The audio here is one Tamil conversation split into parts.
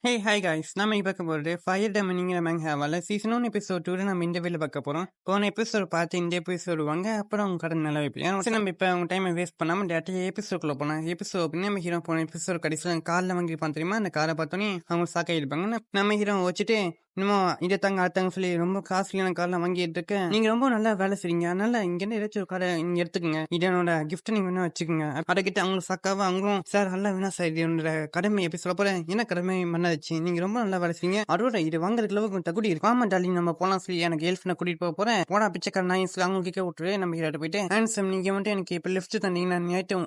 ஹே ஹாய் காய்ஸ், நம்ம இப்போ பார்க்க போகிறது ஃபயர் டெமனிங்கிற மேங்காவால் சீசன் 1 எபிசோட் 2 நம்ம இந்த வீடியோவில் பார்க்க போகிறோம். போன எபிசோட் பார்த்து இந்த எபிசோடு வாங்க, அப்புறம் அவங்க கடை நல்லா வைப்பேன். சரி, நம்ம இப்போ அவங்க டைமை வேஸ்ட் பண்ணாமல் டேரக்டாக எபிசோடுக்குள்ள போனோம். எபிசோட் நம்ம ஹீரோ போன எபிசோட் கடைசியில் காரில் வாங்கியிருப்பான் தெரியுமா, அந்த காரை பார்த்தோன்னே அவங்க சாக்காயிருப்பாங்க. நம்ம ஹீரோ வச்சுட்டு இன்னும் இதை தாங்க அடுத்தாங்க சொல்லி ரொம்ப காஸ்ட்லியான கார்லாம் வாங்கிட்டு இருக்கு. நீங்க ரொம்ப நல்லா வேலை செய்றீங்க, அதனால இங்கேருந்து ஏதாச்சும் ஒரு காரை நீங்க எடுத்துக்கங்க, இதனோட கிஃப்ட் நீங்க வேணா வச்சுக்கோங்க. அதைக்கிட்ட அவங்களுக்கு சாக்காவா அவங்களும் சார் நல்லா வேணா சார், இது என்னோட கடமை எப்படி சொல்ல போறேன், என்ன கடமை மன்னாச்சு, நீங்க ரொம்ப நல்லா வேலை செய்றீங்க, அதோட இது வாங்குறதுக்கு அளவுக்கு தகுதி இருக்கு. ஆமா டார்லிங், நம்ம போலாம் சொல்லி எனக்கு ஹெல்ப் பண்ண கூட்டிட்டு போக போறேன், போடா பிச்சைக்கார நான் சொல்லி அவங்க கேட்க விட்டுரு. நம்ம ஹீரோட்ட போயிட்டு ஹேண்ட்ஸம் நீங்க வந்துட்டு எனக்கு இப்போ லிஃப்ட் தந்தீங்கன்னா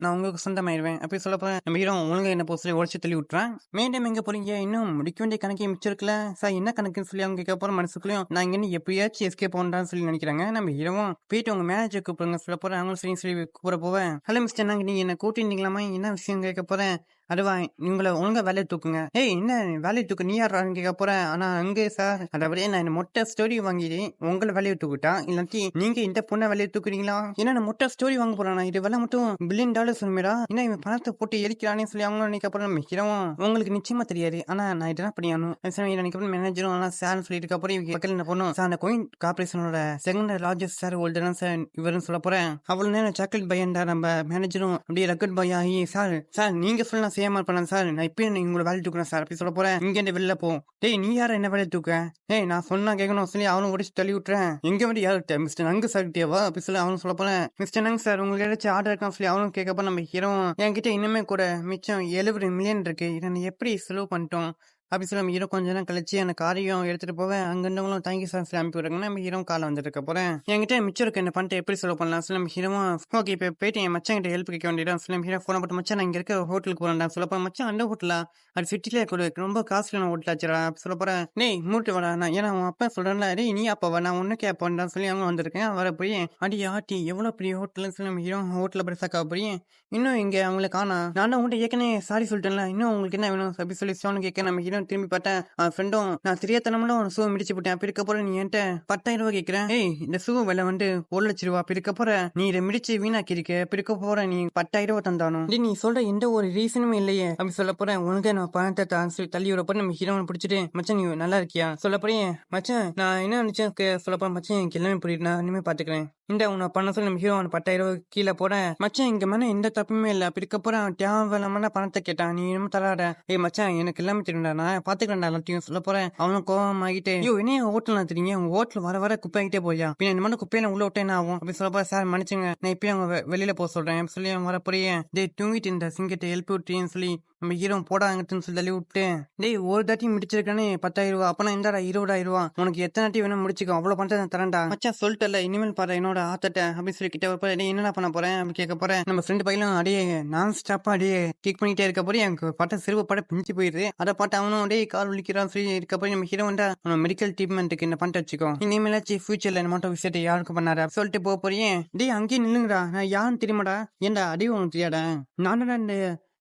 நான் உங்களுக்கு சொந்தமாயிருவேன் அப்படி சொல்ல போறேன். நம்ம ஹீரோ ஒழுங்கா என்ன போக சொல்லி உடச்சு தள்ளி விட்டுறேன். மேடம் எங்க போறீங்க, இன்னும் முடிக்க வேண்டிய கணக்கே மிச்சம் இருக்குல்ல சார், என்ன கணக்குன்னு சொல்லி அவங்க கேட்க போற. மனசுக்குள்ளயும் நான் இங்க எப்படியாச்சும் எஸ்கேப் பண்ணலாம்னு சொல்லி நினைக்கிறாங்க. நம்ம ஹீரோவும் போயிட்டு உங்க மேனேஜர் கூப்பிடுங்க சொல்ல போறேன். அவங்களும் சரி சொல்லி கூப்பிட போவேன். ஹலோ மிஸ்டர், நாங்க நீங்க என்ன கூட்டிருந்தீங்களாமா, என்ன விஷயம் கேட்க போறேன். அதுவா, உங்களை ஒழுங்கா வேலையை தூக்குங்க. ஏய் என்ன வேலையை தூக்கு, நீ யாரான்னு கேட்க போறேன். ஆனா அங்கே சார், அதாவது நான் மொட்டை ஸ்டோரி வாங்கிட்டு உங்களை வேலையை தூக்கிட்டா, இல்லாட்டி நீங்க இந்த பொண்ணை வேலையை தூக்குறீங்களா, ஏன்னா நான் மொட்டை ஸ்டோரி வாங்க போறேன், இது வேலை மட்டும் $1 சொல்லுமேடா, ஏன்னா இவன் பணத்தை போட்டு எரிக்கிறானே சொல்லி அவங்க நினைக்க போறேன். மிக்கிறவும் உங்களுக்கு நிச்சயமா தெரியாது, ஆனா நான் இதெல்லாம் பண்ணியானும் நினைக்க மேனேஜரும் ஆனா சார் சொல்லிட்டு இருக்க போறேன். பக்கத்தில் என்ன பண்ணும் சார், அந்த கோயின் கார்பரேஷனோட செகண்ட் லார்ஜஸ்ட் சார் ஹோல்டர் தான் சார் இவருன்னு சொல்ல போறேன். அவ்வளவு நேரம் சாக்லேட் பையன்டா நம்ம மேனேஜரும் அப்படியே ரெக்கட் பை ஆகி சார் நீங்க ஃபுல்லா செய்யாம பண்ணலாம் சார், நான் இப்பயும் உங்களை வேலை தூக்குறேன் சார் அப்படி சொல்ல போறேன். இங்க இருந்து வெளில போ. டேய் நீ யார என்ன வேலை தூக்க, ஏய் நான் சொன்னா கேட்கணும் சொல்லி அவனும் உடச்சு தள்ளி விட்டுறேன். எங்க வந்து யார்கிட்ட மிஸ்டர் நங்கு சார் கிட்டேவா அப்படி சொல்லி அவனும் சொல்ல போறேன். மிஸ்டர் நங்கு சார் உங்களுக்கு ஏதாச்சும் ஆர்டர் இருக்கான்னு சொல்லி அவனும் கேட்கப்போ நம்ம ஹீரோ என்கிட்ட இன்னுமே கூட மிச்சம் 70 மில்லியன் இருக்கு, இதை எப்படி செலவு பண்ணிட்டோம் அப்படி சொல்லி நம்ம ஹீரோ கொஞ்ச நேரம் கழிச்சு அந்த காரையும் எடுத்துட்டு போவேன். அங்க இருந்தவங்களும் தேங்க்யூ சார் அனுப்பி விடுறாங்க. நம்ம ஹீரோ காலை வந்துட்டு இருக்க போறேன். என்கிட்ட மிச்சம் இருக்கு என்ன பண்ணிட்டு எப்படி செலவு பண்ணலாம் சொல்லி நம்ம ஹீரோவும் ஓகே இப்போ போயிட்டு என் மச்சான் கிட்ட ஹெல்ப் கேட்க வேண்டியதான் சொல்லி நம்ம ஹீரோ போன போட்டு மச்சான் நான் இங்க இருக்க ஹோட்டலுக்கு போறேன் சொல்ல போறேன். மச்சான் அந்த ஹோட்டலா, அது சிட்டிலே கூட ரொம்ப காஸ்ட்லியான ஹோட்டல் ஆச்சுடா சொல்ல போறேன். டேய் மூட்டு வரா, நான் ஏன்னா அவன் அப்பா சொல்றேன்ல, டேய் நீ அப்பா நான் ஒன்னு கேட்பேன் சொல்லி அவங்க வந்திருக்கேன். வர போய் அடி ஆட்டி எவ்வளவு பெரிய ஹோட்டல்னு சொல்லி நம்ம ஹீரோ ஹோட்டல பெருசாக்கா போய் இன்னும் இங்க அவங்களை காணா, நான் தான் உங்கள்கிட்ட ஏற்கனவே சாரி சொல்லிட்டேன்ல, இன்னும் உங்களுக்கு என்ன வேணும் அப்படி சொல்லி சோனு கேட்க நம்ம ஹீரோ திரும்பி பார்த்தேன். ஃப்ரெண்டும் நான் தெரியாதனமும் ஒரு ஷூ மிடிச்சு போட்டேன், அப்படி இருக்க போற நீ என்கிட்ட 10,000 ரூபாய் கேட்கிறேன். ஏய் இந்த ஷூ விலை வந்து 1,00,000 அப்படி இருக்க போற, நீ இதை மிடிச்சு வீணாக்கி இருக்க, அப்படி இருக்க போற நீ 10,000 ரூபாய் தந்தானும் நீ சொல்ற எந்த ஒரு ரீசனுமே இல்லையே அப்படி சொல்ல போறேன். உனக்கு நான் பணத்தை தான் சொல்லி தள்ளி விட போற. நம்ம ஹீரோனை பிடிச்சிட்டு மச்சான் நீ நல்லா இருக்கியா சொல்ல போறேன். மச்சான் நான் என்ன நினைச்சேன் சொல்ல போறேன். மச்சான் எனக்கு எல்லாமே புரியுது, நான் இனிமே பாத்துக்கிறேன், இந்த உன்னை பண்ண சொல்லி நம்ம ஹீரோ 10,000 ரூபாய் கீழே போட. மச்சான் இங்க மேலே எந்த தப்புமே இல்லை அப்படி இருக்க போற, தேவையில்லாம பணத்தை கேட்டான், நீ என்ன தராட. ஏய் மச்சான் எனக்கு எல்லாமே தெரியும்டா, நான் பாத்துக்கிறேன்டா எல்லாத்தையும் சொல்ல போறேன். அவனும் கோவம் ஆகிட்டு ஐயோ என்ன ஹோட்டல் தெரியுங்க, உங்க ஹோட்டல் வர வர குப்பை ஆகிட்டே போயா, பின்ன இந்த மாதிரி குப்பையில உள்ள விட்டே என்ன ஆகும் அப்படி சொல்ல போற. சார் மன்னிச்சுங்க, நான் இப்பயும் அவங்க வெளியில போக சொல்றேன் சொல்லி அவன் வர போறியே. டே தூங்கிட்டு இந்த சிங்கத்தை எழுப்பி விட்டுறேன்னு சொல்லி நம்ம ஹீரோ போடாங்கன்னு சொல்லி தள்ளி விட்டு, டேய் ஒரு தாட்டி முடிச்சிருக்கானே 10,000 ரூபாய், அப்பனா இந்தாடா 20,000 ரூபாய், உனக்கு எத்தனை தாட்டி வேணும் முடிச்சுக்கோ, அவ்வளவு பணத்தை நான் தரேன்டா. மச்சான் சொல்லிட்டல, இனிமேல் பாரு என்னோட ஆத்தட்ட அப்படின்னு சொல்லி கிட்ட வைப்ப. என்னடா பண்ண போறேன் அப்படின்னு கேட்க போறேன். நம்ம ஃப்ரெண்டு பையனும் அடியே நான் ஸ்டாப்பா அடியே கிக் பண்ணிட்டே இருக்க போறேன். எனக்கு பட்ட சிறுவ பட பிஞ்சு போயிருது, அதை பாட்டு அவனும் அப்படியே கால் விழிக்கிறான் சொல்லி இருக்க போய் நம்ம ஹீரோ வந்தா மெடிக்கல் ட்ரீட்மெண்ட்டுக்கு என்ன பண்ணிட்டு வச்சுக்கோ, இனிமேலாச்சு ஃபியூச்சர்ல என்ன மட்டும் விசிட் யாருக்கு பண்ணாரு சொல்லிட்டு போக போறேன். டேய் அங்கேயே நில்லுங்கடா, நான் யாருன்னு தெரியுமாடா, ஏன்டா அடி உனக்கு தெரியாடா, நானடா இந்த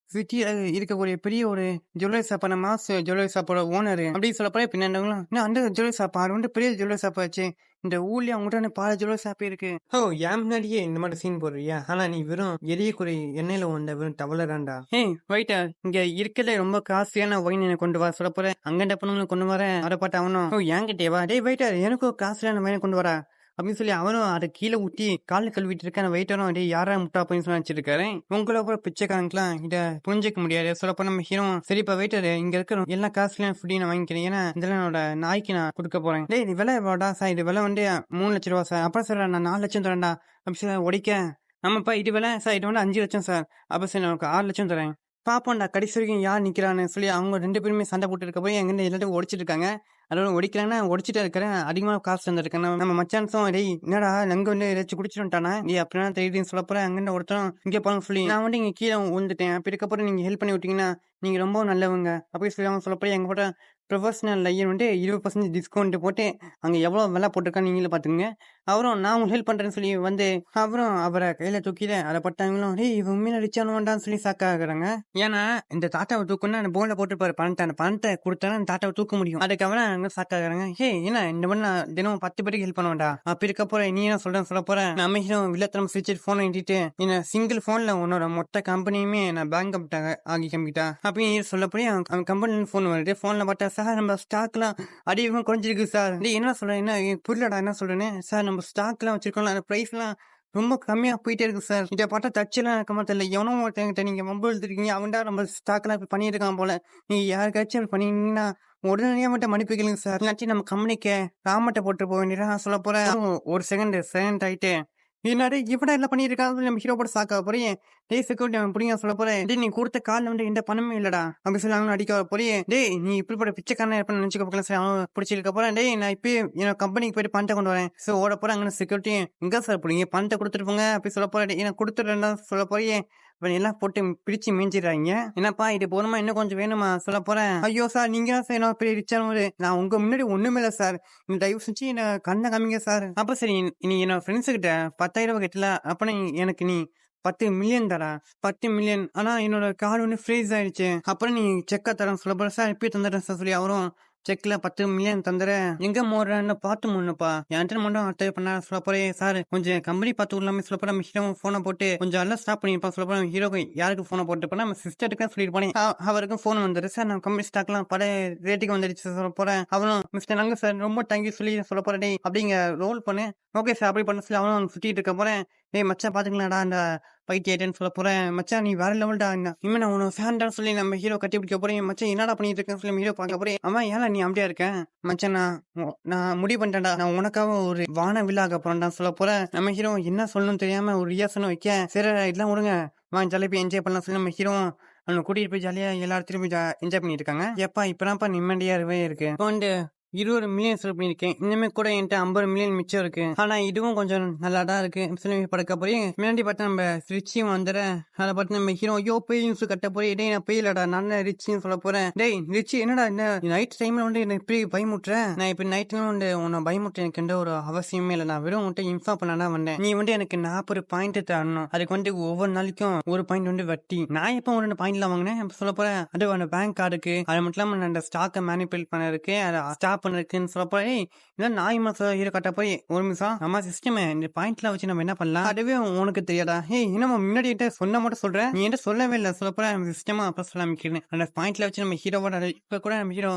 சிட்டியில இருக்கக்கூடிய பெரிய ஒரு ஜுவல்லரி ஷாப், நம்ம மாஸ் ஜுவல்லரி ஷாப்போட ஓனர் அப்படின்னு சொல்ல போய். பின்னாண்டவங்களும் அந்த ஜுவல்லரி ஷாப் அது வந்து பெரிய ஜுவல்லரி ஷாப் ஆச்சு, இந்த ஊர்லயே அவங்ககிட்ட பல ஜுவல்லரி ஷாப் இருக்கு. ஓ என் முன்னாடியே இந்த மாதிரி சீன் போடுறியா, ஆனா நீ வெறும் எரியக்குறை எண்ணெயில வந்த வெறும் டவலராண்டா. ஏய் வெயிட்டா, இங்க இருக்கிறத ரொம்ப காஸ்ட்லியான ஒயின் எனக்கு கொண்டு வர சொல்ல போறேன். அங்கண்ட பொண்ணுங்களை கொண்டு வர அதை பாட்டு அவனும் ஓ என்கிட்டேவா, டேய் வெயிட்டர் எனக்கும் காஸ்ட்லியான ஒயின் கொண்டு வரா அப்படின்னு சொல்லி அவனும் அதை கீழே ஊற்றி காலில் கழுவிட்டு இருக்கான. வெயிட்டரும் அப்படியே யாரா முட்டா அப்படின்னு சொல்லி வச்சிருக்காரு. உங்களை கூட பிச்சைக்காரங்களாம் இதை புரிஞ்சிக்க முடியாது சொல்லப்போ. நம்ம ஹீரோ சரிப்பா வெயிட்டர், இங்க இருக்கிற எல்லா காசுலையும் ஃபுட்டையும் நான் வாங்கிக்கிறேன், ஏன்னா இதெல்லாம் என்னோட நாய்க்கு நான் கொடுக்க போறேன். டேய் இது விலை எவ்வளோடா சார், இது விலை வந்து 3,00,000 ரூபா சார். அப்புறம் சார் நான் 4 லட்சம் தரேன்டா அப்படி சார் உடைக்க. ஆமாப்பா இது விலை சார், இது வந்து 5 லட்சம் சார். அப்போ சார் நான் 6 லட்சம் தரேன். பாப்போம்டா கடைசி வரைக்கும் யார் நிக்கிறான்னு சொல்லி அவங்க 2 பேருமே சண்டை போட்டு இருக்க போய் எங்கிட்ட எல்லாத்தையும் உடைச்சிட்டு இருக்காங்க. அதோட ஒடிக்கிறாங்கன்னா ஒடிச்சிட்டே இருக்கிறேன், அதிகமாக காசு தந்துருக்கேன். நம்ம மச்சான்ஸும் டேய் என்னடா அங்கே வந்து ஏதாச்சும் குடிச்சிட்டு வந்துட்டானா நீ அப்படின்னா தெரியுதுன்னு சொல்ல போறேன். அங்கே ஒருத்தரும் இங்கே போகணும் சொல்லி நான் வந்து இங்கே கீழே விழுந்துட்டேன், அப்படி இருக்கப்பறம் நீங்கள் ஹெல்ப் பண்ணி விட்டீங்கன்னா நீங்கள் ரொம்ப நல்லவங்க அப்படி சொல்லி அவங்க சொல்ல போய். எங்கள் போட்ட ப்ரொஃபஷனல் லையர் வந்து 20% டிஸ்கவுண்ட் போட்டு அங்கே எவ்வளோ விலை போட்டிருக்கான்னு நீங்களே பார்த்துங்க. அவரும் நான் உங்களுக்கு ஹெல்ப் பண்ணுறேன்னு சொல்லி வந்து அவரும் அவரை கையில் தூக்கிட்டு அதை பட்டாங்களும் டேய் இவன் உண்மையில ரிச்சானவன்டான்னு சொல்லி சாக்காகிறாங்க. ஏன்னா இந்த தாத்தாவை தூக்குன்னா அந்த போன்ல போட்டுருப்பாரு பணத்தை, அந்த பணத்தை கொடுத்தா அந்த தாத்தாவை தூக்க முடியும். அதுக்கு அவன் அங்க சாக்காகிறாங்க. என்ன இந்த மாதிரி நான் தினம் 10 பேருக்கு ஹெல்ப் பண்ணுவேன்டா. அப்படி இருக்க போற நீ என்ன சொல்றேன்னு சொல்ல போறேன். நம்ம ஹீரோ வில்லத்தனம் சிரிச்சிட்டு போனை நீட்டிட்டு என்ன சிங்கிள் போன்ல உன்னோட மொத்த கம்பெனியுமே நான் பேங்க் ஆகி கம்பிட்டா அப்படின்னு சொல்ல போய் அவன் கம்பெனில போன் வருது. போன்ல பார்த்தா சார் நம்ம ஸ்டாக் எல்லாம் அதிகமா குறைஞ்சிருக்கு சார். என்ன சொல்றேன் என்ன புரியலடா என்ன சொல்றேன்னு. சார் நம்ம ஸ்டாக் எல்லாம் வச்சிருக்கோம்ல அந்த பிரைஸ் எல்லாம் ரொம்ப கம்மியா போயிட்டே இருக்கு சார். இதை பார்த்தா தச்செல்லாம் இருக்க தெரியல. எவனோ ஒருத்தங்கிட்ட நீங்க மொபைல் எடுத்துருக்கீங்க அவன்டா நம்ம ஸ்டாக் எல்லாம் பண்ணிட்டு இருக்கான் போல. நீங்க யாருக்காச்சும் அப்படி பண்ணீங்கன்னா உடனடியா மட்டும் மன்னிப்பு கேளுங்க சார். இல்லாட்டி நம்ம கம்பெனிக்கு ராமட்டை போட்டு போக வேண்டியதா நான் சொல்ல போறேன். ஒரு செகண்ட் சைலண்ட் ஆயிட்டு என்னடா இவட எல்லாம் பண்ணிட்டு இருக்காங்க நம்ம ஹீரோ போட்டு சாக்க போறேன். டேய் செக்யூரிட்டி அவன் பிடிங்க சொல்ல போறேன். டேய் நீ கொடுத்த கால் வந்து எந்த பணமே இல்லடா அப்படி சொல்லி அவன் அடிக்க போறேன். டேய் நீ இப்படி போட பிச்சைக்காரன் இருப்பேன்னு நினைச்சுக்க போகலாம் சார். அவன் பிடிச்சிருக்க போறேன். டேய் நான் இப்பயே என்னோட கம்பெனிக்கு போயிட்டு பணத்தை கொண்டு வரேன். சோ ஓட போறேன். அங்கே செக்யூரிட்டி எங்க சார் பிடிங்க பணத்தை கொடுத்துட்டு போங்க அப்படி சொல்ல போறேன். எனக்கு கொடுத்துட்றேன் சொல்ல போறேன். எல்லாம் போட்டு பிரிச்சு மேஞ்சிடுறாங்க. என்னப்பா இது போதுமா இன்னும் கொஞ்சம் வேணுமா சொல்ல போறேன். ஐயோ சார் நீங்க தான் சார் என்ன பெரிய ரிச்சானவரு. நான் உங்க முன்னாடி ஒண்ணுமே இல்லை சார். நீ தயவு செஞ்சு என்ன கண்ணை காமிங்க சார். அப்ப சரி நீ என்னோட ஃப்ரெண்ட்ஸு கிட்ட 10,000 கட்டல அப்ப எனக்கு நீ 10 மில்லியன் தரா 10 மில்லியன். ஆனா என்னோட கார்டு ஒன்று ஃப்ரீஸ் ஆயிடுச்சு. அப்புறம் நீ செக்கா தரேன் சொல்ல போற சார். இப்பயே தந்துடுறேன் சார் சொல்லி அவரும் செக்ல 10 மில்லியன் தந்துறேன். எங்க மோடுறேன்னு பார்த்து முன்னுப்பா என்கிட்ட மட்டும் அட்டை பண்ண சொல்ல போறேன். சார் கொஞ்சம் கம்பெனி பார்த்து விடலாமே சொல்ல போறேன். ஹீரோ போனை போட்டு கொஞ்சம் எல்லாம் ஸ்டாப் பண்ணிருப்பா சொல்ல போறேன். ஹீரோக்கு யாருக்கு போனை போட்டு போனா நம்ம சிஸ்டருக்கு சொல்லிட்டு போனேன். அவருக்கும் போன் வந்துரு சார். நான் கம்பெனி ஸ்டாக்லாம் பல ரேட்டுக்கு வந்துடுச்சு சொல்ல போறேன். அவனும் மிஸ்டர் நாங்க சார் ரொம்ப தேங்க்யூ சொல்லி சொல்ல போறேன். அப்படிங்க ரோல் பண்ணு ஓகே சார் அப்படி பண்ண சொல்லி அவனும் சுத்திட்டு இருக்க போறேன். டேய் மச்சான் பாத்துக்கலாம்டா அந்த பைத்தியேட்டேன்னு சொல்ல போறேன். மச்சான் நீ வேற லெவல்டா இனிமே நான் உனக்கு ஃபேன்டான்னு சொல்லி நம்ம ஹீரோ கட்டி பிடிக்க போறேன். மச்சான் என்னடா பண்ணிட்டு இருக்கேன்னு சொல்லி ஹீரோ பார்க்க போறேன். அவன் ஏன் நீ அப்படியா இருக்கேன் மச்சான் நான் முடிவு பண்ணிட்டேன்டா. நான் உனக்காக ஒரு வான வில்லாக போறேன்டா சொல்ல போறேன். நம்ம ஹீரோ என்ன சொல்லணும்னு தெரியாம ஒரு ரியாசனம் வைக்க சரி இதெல்லாம் விடுங்க வாங்க ஜாலியா என்ஜாய் பண்ணலாம் சொல்லி நம்ம ஹீரோ அவனை கூட்டிட்டு போய் ஜாலியா எல்லாத்தையும் போய் என்ஜாய் பண்ணிட்டு இருக்காங்க. எப்பா இப்பதான்ப்பா நிம்மதியாகவே இருக்கு. இப்போ வந்து 20 மில்லியன் செலவு பண்ணியிருக்கேன். இன்னுமே கூட என்கிட்ட 50 மில்லியன் மிச்சம் இருக்கு. ஆனா இதுவும் கொஞ்சம் நல்லா தான் இருக்கு சொல்லி படுக்க போய் முன்னாடி பார்த்து நம்ம ரிச்சியும் வந்துற அதை பார்த்து நம்ம ஹீரோ ஐயோ பெயின்ஸ் கட்ட போய் டேய் நான் பெயிலடா நான் ரிச்சின்னு சொல்ல போறேன். டேய் ரிச்சி என்னடா இந்த நைட் டைம்ல வந்து என்ன இப்படி பயமுட்டுறேன். நான் இப்ப நைட்ல வந்து உன்னை பயமுட்ட எனக்கு எந்த ஒரு அவசியமே இல்லை. நான் வெறும் உன்கிட்ட இன்ஃபார்ம் பண்ணா வந்தேன். நீ வந்து எனக்கு 40 பாயிண்ட் தரணும். அதுக்கு வந்து ஒவ்வொரு நாளைக்கும் ஒரு பாயிண்ட் வந்து வட்டி. நான் எப்போ ஒரு 2 பாயிண்ட்ல வாங்கினேன் சொல்ல போறேன். அது அந்த பேங்க் கார்டுக்கு அது மட்டும் இல்லாம நான் அந்த ஸ்டாக்கை மேனிபுலேட் பண்ணதுக்கு அதை ஸ்டாப் இருக்குன்னு சொல்ல போய் இதெல்லாம் நாய் மாசம் ஹீரோ கட்ட போய் ஒரு நிமிஷம் நம்ம சிஸ்டம் இந்த பாயிண்ட்ல வச்சு நம்ம என்ன பண்ணலாம் அதுவே உனக்கு தெரியாதா. நம்ம முன்னாடி சொன்ன மட்டும் சொல்றேன் நீ என்ன சொல்லவே இல்லை சொல்ல போற சிஸ்டமா அப்ப சொல்ல ஆரம்பிக்கிறேன். அந்த பாயிண்ட்ல வச்சு நம்ம ஹீரோவோட இப்ப கூட நம்ம ஹீரோ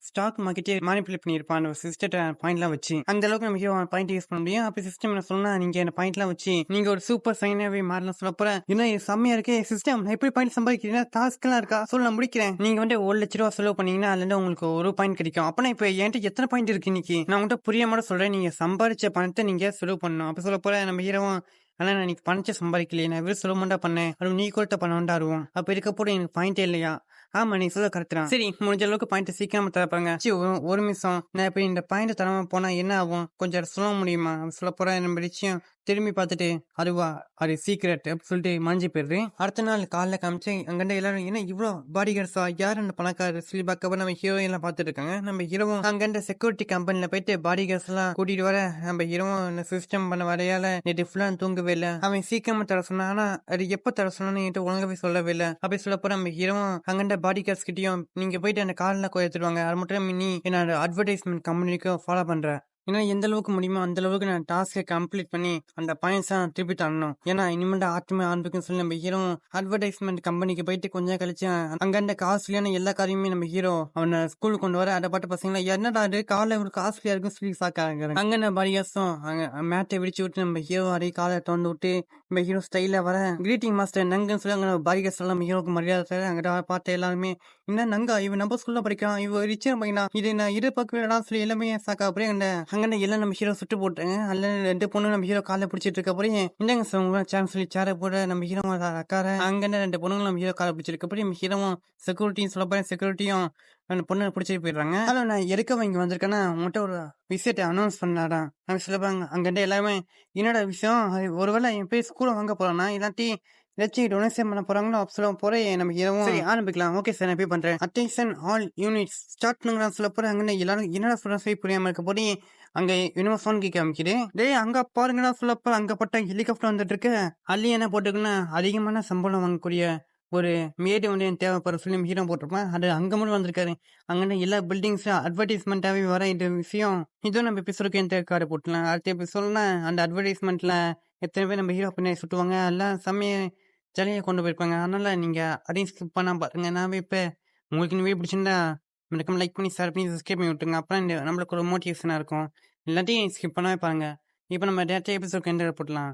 ஸ்டாக் மார்க்கெட்டே மேனிபுலேட் பண்ணிருப்பான் அந்த சிஸ்டத்தை பாயிண்ட்லாம் வச்சு அந்த அளவுக்கு நம்ம ஹீரோ பாயிண்ட் யூஸ் பண்ண முடியும். அப்ப சிஸ்டம் என்ன சொன்னா நீங்க அந்த பாயிண்ட்லாம் வச்சு நீங்க ஒரு சூப்பர் சைனாவே மாறலாம் சொல்ல போற. என்ன செம்மையா இருக்கே சிஸ்டம் நான் எப்படி பாயிண்ட் சம்பாதிக்கிறீங்க டாஸ்க் எல்லாம் இருக்கா சொல்ல நான் முடிக்கிறேன். நீங்க வந்து 1,00,000 செலவு பண்ணீங்கன்னா அதுல உங்களுக்கு ஒரு பாயிண்ட் கிடைக்கும். அப்பனா இப்ப என்கிட்ட எத்தனை பாயிண்ட் இருக்கு இன்னைக்கு நான் உங்கள்கிட்ட புரிய மட்டும் சொல்றேன். நீங்க சம்பாதிச்ச பணத்தை நீங்க செலவு பண்ணணும் அப்ப சொல்ல போற. நம்ம ஹீரோவும் ஆனா நான் இன்னைக்கு பணத்தை சம்பாதிக்கலையே நான் வெறும் செலவு மட்டும் பண்ணேன். அது நீ கொடுத்த பணம் வந்தாருவோம் அப்ப இருக்க போட எனக்கு பாயிண்டே இல்லையா. ஆமா நீ சொல்ல கரெக்ட் தான். சரி முடிஞ்ச அளவுக்கு பாயிண்ட் சீக்கிரமா தரப்பாங்க. ஒரு நிமிஷம் நான் இப்ப இந்த பாயிண்ட் தராம போனா என்ன ஆகும் கொஞ்சம் சொல்ல முடியுமா சொல்ல போற. நம்ம விஷயம் திரும்பி பார்த்துட்டு அதுவா அது சீக்ரெட் அப்படின்னு சொல்லிட்டு மறைஞ்சு போயிடுது. அடுத்த நாள் காலைல காமிச்சு அங்கிட்ட எல்லாரும் என்ன இவ்வளோ பாடி கார்ட்ஸா யார் அந்த பணக்காரர் சொல்லி பார்க்க நம்ம ஹீரோ எல்லாம் பார்த்துட்டு இருக்காங்க. நம்ம ஹீரோவும் அங்கிட்ட செக்யூரிட்டி கம்பெனில போயிட்டு பாடி கார்ட்ஸ் எல்லாம் கூட்டிட்டு வர நம்ம ஹீரோவும் சிஸ்டம் பண்ண வரையால நேற்று ஃபுல்லா தூங்கவே இல்லை. அவன் சீக்கிரமா தர சொன்னா ஆனா அது எப்ப தர சொன்னான்னு என்கிட்ட ஒழுங்கவே சொல்லவே இல்லை. அப்படி சொல்ல போற நம்ம ஹீரோவும் அங்கிட்ட பாடி கார்ட்ஸ் கிட்டயும் நீங்க போயிட்டு அந்த கார்ல எடுத்துருவாங்க. அது மட்டும் நீ என்னோட அட்வர்டைஸ்மெண்ட் கம்பெனிக்கும் ஃபாலோ பண்ற. ஏன்னா எந்த அளவுக்கு முடியுமோ அந்த அளவுக்கு நான் டாஸ்கை கம்ப்ளீட் பண்ணி அந்த பாயிண்ட்ஸை திருப்பி தரணும். ஏன்னா இனிமேல் ஆட்டுமே ஆரம்பிக்கும் சொல்லி நம்ம ஹீரோ அட்வர்டைஸ்மெண்ட் கம்பெனிக்கு போயிட்டு கொஞ்சம் கழிச்சு அங்க காஸ்ட்லியான எல்லா காரியமே நம்ம ஹீரோ அவனை ஸ்கூலுக்கு கொண்டு வர அதை பார்த்து பசங்களா என்னடா அது காலை ஒரு காஸ்ட்லியா இருக்கும் சொல்லி சாக்காங்க. அங்க பாரியாசும் அங்க மேட்டை விடிச்சு விட்டு நம்ம ஹீரோ அதே காலை திறந்து விட்டு நம்ம ஹீரோ ஸ்டைல வர கிரீட்டிங் மாஸ்டர் நங்குன்னு சொல்லி அங்க பாரிகாஸ் எல்லாம் நம்ம ஹீரோக்கு மரியாதை அங்கிட்ட பார்த்த எல்லாருமே என்ன நங்கா இவன் நம்ம ஸ்கூல்ல படிக்கிறான் இவன் ரிச்சா பையனா இது நான் இரு பக்கம் சொல்லி எல்லாமே சாக்கா அப்படியே அங்கே எல்லாம் நம்ம ஹீரோ சுட்டு போட்டாங்க. அதில் 2 பொண்ணு நம்ம ஹீரோ காலை பிடிச்சிட்டு இருக்க போறேன். இந்தாங்க சார் சேர் சொல்லி சேரை போட நம்ம ஹீரோ அக்கார அங்கே 2 பொண்ணுங்க நம்ம ஹீரோ காலை பிடிச்சிருக்க போய் நம்ம ஹீரோவும் செக்யூரிட்டியும் சொல்ல போறேன். செக்யூரிட்டியும் அந்த பொண்ணு பிடிச்சிட்டு போயிடுறாங்க. அதில் நான் எதுக்க இங்கே வந்திருக்கேன்னா உங்கள்கிட்ட ஒரு விஷயத்தை அனௌன்ஸ் பண்ணாடா அவங்க சொல்லப்பாங்க. அங்கிட்ட எல்லாமே என்னோட விஷயம் ஒருவேளை என் போய் ஸ்கூலை வாங்க போறான்னா இல்லாட்டி ஏதாச்சும் டொனேஷன் பண்ண போறாங்களோ சொல்ல போறேன். நம்ம ஹீரோவும் சரி ஆரம்பிக்கலாம் ஓகே சார் நான் போய் பண்றேன். அட்டென்ஷன் ஆல் யூனிட்ஸ் ஸ்டார்ட் பண்ணுங்கன்னு சொல்ல போறேன். அங்கே எல்லாரும் என்னடா சொல்ல சொல்லி புரியாம இருக்க போய் அங்க இன்னும் ஃபோன் கேட்க ஆரம்பிக்குது. டேய் அங்க பாருங்கடா சொல்லப்ப அங்க பட்ட ஹெலிகாப்டர் வந்துட்டு இருக்கு. அள்ளி என்ன போட்டுக்குன்னா அதிகமான சம்பளம் வாங்கக்கூடிய ஒரு மேடு வந்து எனக்கு தேவைப்படுற ஃபிலிம் ஹீரோ போட்டிருப்பான். அது அங்க மட்டும் வந்திருக்காரு. அங்கன எல்லா பில்டிங்ஸும் அட்வர்டைஸ்மெண்ட்டாவே வர இந்த விஷயம். இதுவும் நம்ம எபிசோடுக்கு எந்த கார்டு போட்டுலாம். அடுத்த எபிசோட்னா அந்த அட்வர்டைஸ்மெண்ட்ல எத்தன பேர் நம்ம ஹீரோ பின்னாடி சுத்துவாங்க. எல்லாம் செம்மையா ஜாலியா கொண்டு போயிருப்பாங்க. அதனால நீங்க அதையும் ஸ்கிப் பண்ணாம பாருங்க. நான் இப்ப உங்களுக்கு இந்த வீடியோ பிடிச்சிருந்தா மறக்காம லைக் பண்ணி, ஷேர் பண்ணி, சப்ஸ்கிரைப் பண்ணி விட்டுருங்க. அப்பதான் இந்த நம்மளுக்கு ஒரு மோட்டிவேஷனா இருக்கும். எல்லாத்தையும் ஸ்கிப் பண்ணாம பாருங்க. இப்ப நம்ம டேரக்ட்டா எபிசோடுக்கு என்டர் போட்டுடலாம்.